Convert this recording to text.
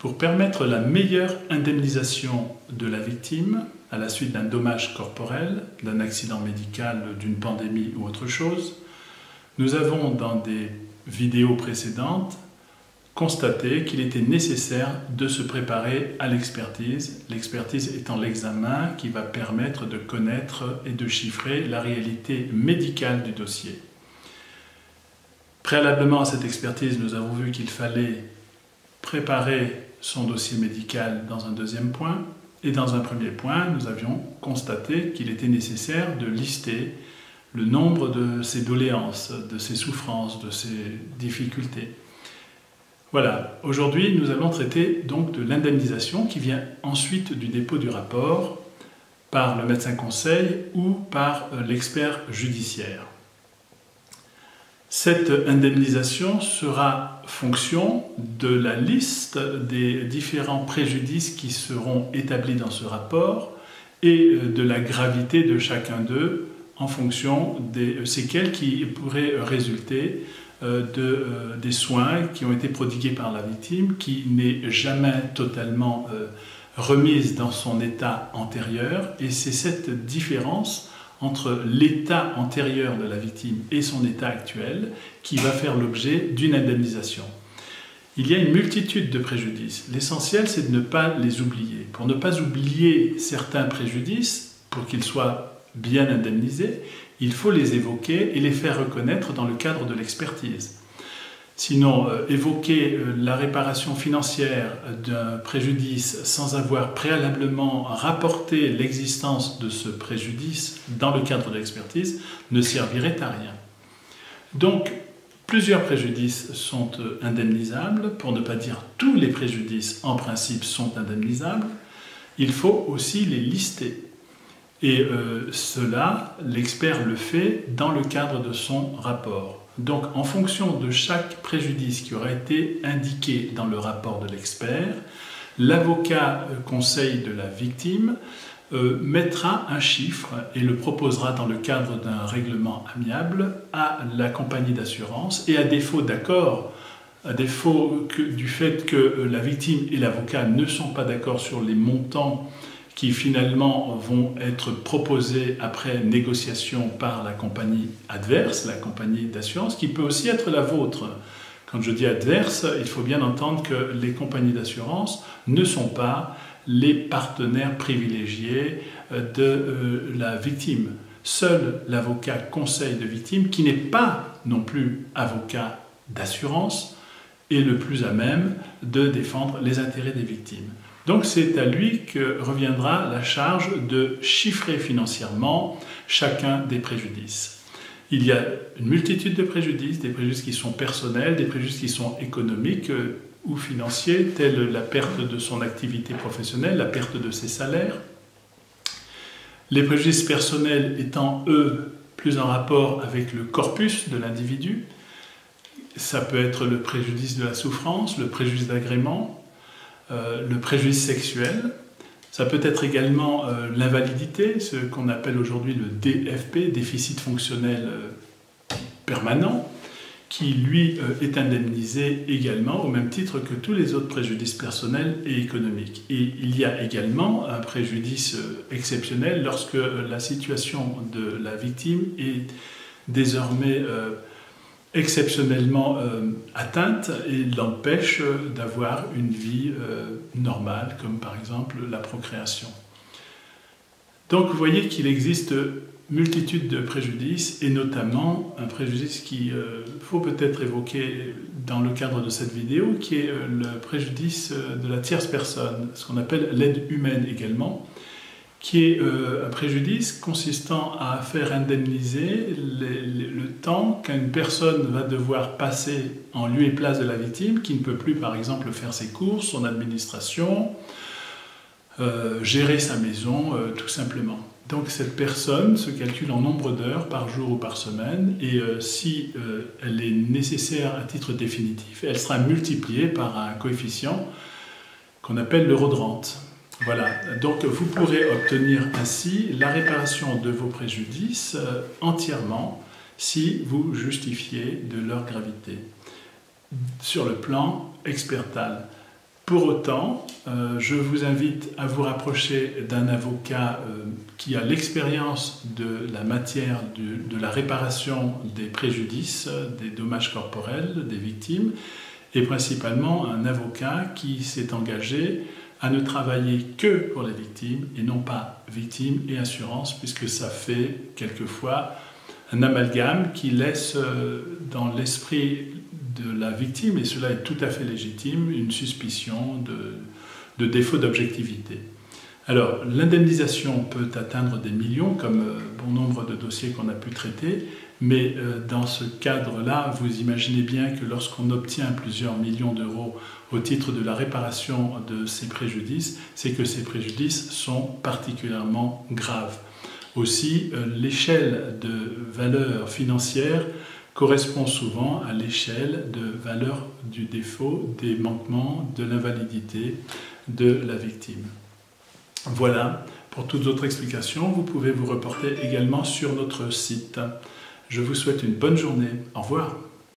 Pour permettre la meilleure indemnisation de la victime à la suite d'un dommage corporel, d'un accident médical, d'une pandémie ou autre chose, nous avons dans des vidéos précédentes constaté qu'il était nécessaire de se préparer à l'expertise, l'expertise étant l'examen qui va permettre de connaître et de chiffrer la réalité médicale du dossier. Préalablement à cette expertise, nous avons vu qu'il fallait préparer son dossier médical dans un deuxième point, et dans un premier point, nous avions constaté qu'il était nécessaire de lister le nombre de ses doléances, de ses souffrances, de ses difficultés. Voilà, aujourd'hui nous allons traiter donc de l'indemnisation qui vient ensuite du dépôt du rapport par le médecin conseil ou par l'expert judiciaire. Cette indemnisation sera fonction de la liste des différents préjudices qui seront établis dans ce rapport et de la gravité de chacun d'eux en fonction des séquelles qui pourraient résulter des soins qui ont été prodigués par la victime, qui n'est jamais totalement remise dans son état antérieur. Et c'est cette différence entre l'état antérieur de la victime et son état actuel qui va faire l'objet d'une indemnisation. Il y a une multitude de préjudices. L'essentiel, c'est de ne pas les oublier. Pour ne pas oublier certains préjudices, pour qu'ils soient bien indemnisés, il faut les évoquer et les faire reconnaître dans le cadre de l'expertise. Sinon, évoquer la réparation financière d'un préjudice sans avoir préalablement rapporté l'existence de ce préjudice dans le cadre de l'expertise ne servirait à rien. Donc, plusieurs préjudices sont indemnisables, pour ne pas dire tous les préjudices en principe sont indemnisables. Il faut aussi les lister. Et cela, l'expert le fait dans le cadre de son rapport. Donc, en fonction de chaque préjudice qui aura été indiqué dans le rapport de l'expert, l'avocat conseil de la victime mettra un chiffre et le proposera dans le cadre d'un règlement amiable à la compagnie d'assurance. Et à défaut d'accord, à défaut du fait que la victime et l'avocat ne sont pas d'accord sur les montants qui finalement vont être proposés après négociation par la compagnie adverse, la compagnie d'assurance, qui peut aussi être la vôtre. Quand je dis adverse, il faut bien entendre que les compagnies d'assurance ne sont pas les partenaires privilégiés de la victime. Seul l'avocat conseil de victime, qui n'est pas non plus avocat d'assurance, est le plus à même de défendre les intérêts des victimes. Donc c'est à lui que reviendra la charge de chiffrer financièrement chacun des préjudices. Il y a une multitude de préjudices, des préjudices qui sont personnels, des préjudices qui sont économiques ou financiers, tels la perte de son activité professionnelle, la perte de ses salaires. Les préjudices personnels étant, eux, plus en rapport avec le corpus de l'individu. Ça peut être le préjudice de la souffrance, le préjudice d'agrément, le préjudice sexuel. Ça peut être également l'invalidité, ce qu'on appelle aujourd'hui le DFP, déficit fonctionnel permanent, qui lui est indemnisé également au même titre que tous les autres préjudices personnels et économiques. Et il y a également un préjudice exceptionnel lorsque la situation de la victime est désormais exceptionnellement atteinte et l'empêche d'avoir une vie normale, comme par exemple la procréation. Donc vous voyez qu'il existe multitude de préjudices, et notamment un préjudice qu'il faut peut-être évoquer dans le cadre de cette vidéo, qui est le préjudice de la tierce personne, ce qu'on appelle l'aide humaine également, qui est un préjudice consistant à faire indemniser le temps qu'une personne va devoir passer en lieu et place de la victime, qui ne peut plus par exemple faire ses courses, son administration, gérer sa maison tout simplement. Donc cette personne se calcule en nombre d'heures par jour ou par semaine, et si elle est nécessaire à titre définitif, elle sera multipliée par un coefficient qu'on appelle l'euro de rente. Voilà, donc vous pourrez obtenir ainsi la réparation de vos préjudices entièrement si vous justifiez de leur gravité sur le plan expertal. Pour autant, je vous invite à vous rapprocher d'un avocat qui a l'expérience de la matière de la réparation des préjudices, des dommages corporels des victimes, et principalement un avocat qui s'est engagé à ne travailler que pour les victimes et non pas victimes et assurance, puisque ça fait quelquefois un amalgame qui laisse dans l'esprit de la victime, et cela est tout à fait légitime, une suspicion de défaut d'objectivité. Alors, l'indemnisation peut atteindre des millions, comme bon nombre de dossiers qu'on a pu traiter, mais dans ce cadre-là, vous imaginez bien que lorsqu'on obtient plusieurs millions d'euros au titre de la réparation de ces préjudices, c'est que ces préjudices sont particulièrement graves. Aussi, l'échelle de valeur financière correspond souvent à l'échelle de valeur du défaut, des manquements, de l'invalidité de la victime. Voilà, pour toute autre explication, vous pouvez vous reporter également sur notre site. Je vous souhaite une bonne journée. Au revoir.